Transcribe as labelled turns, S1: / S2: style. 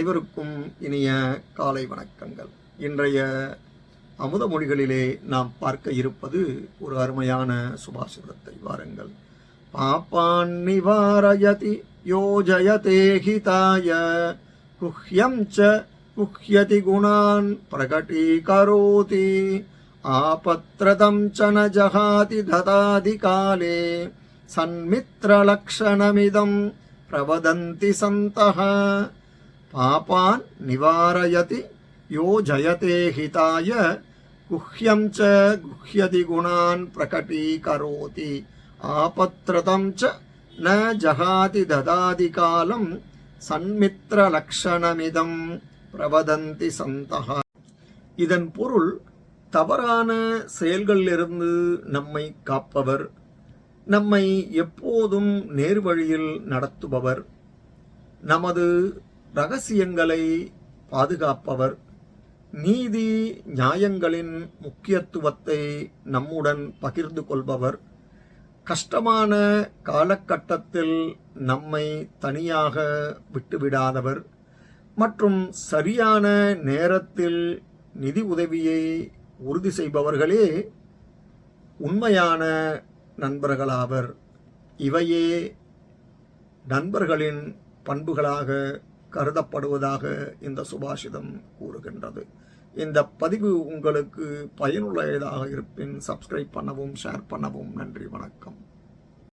S1: அனைவருக்கும் இனிய காலை வணக்கங்கள். இன்றைய அமுத மொழிகளிலே நாம் பார்க்க இருப்பது ஒரு அருமையான சுபாஷிதத்தை. வாருங்கள். பாப்பான் நிவாரயதி யோஜயதே ஹிதாய குஹ்யம் ச குஹ்யதி குணான் பிரகடீகரோதி ஆபத்ரதம் ச ந ஜஹாதி ததாதி காலே சன்மித்ரலக்ஷணமிதம் பிரவதந்தி சந்தஹ. பாபான் நிவாரயதி யோ ஜயதே ஹிதாய குஹ்யம் ச குஹ்யதி குணான் பிரகடீகரோதி ஆபத்ரதம் ச ந ஜஹாதி ததாதி காலம் சன்மித்ரலக்ஷணமிதம் பிரவதந்தி சந்தஹ. இதன் பொருள், தவறான செயல்களிலிருந்து நம்மை காப்பவர், நம்மை எப்போதும் நேர்வழியில் நடத்துபவர், நமது இரகசியங்களை பாதுகாப்பவர், நீதி நியாயங்களின் முக்கியத்துவத்தை நம்முடன் பகிர்ந்து கொள்பவர், கஷ்டமான காலகட்டத்தில் நம்மை தனியாக விட்டுவிடாதவர் மற்றும் சரியான நேரத்தில் நிதி உதவியை உறுதி செய்பவர்களே உண்மையான நண்பர்களாவர். இவையே நண்பர்களின் பண்புகளாக கருதப்படுவதாக இந்த சுபாஷிதம் கூறுகின்றது. இந்த பதிவு உங்களுக்கு பயனுள்ளதாக இருப்பின் சப்ஸ்கிரைப் பண்ணவும், ஷேர் பண்ணவும். நன்றி, வணக்கம்.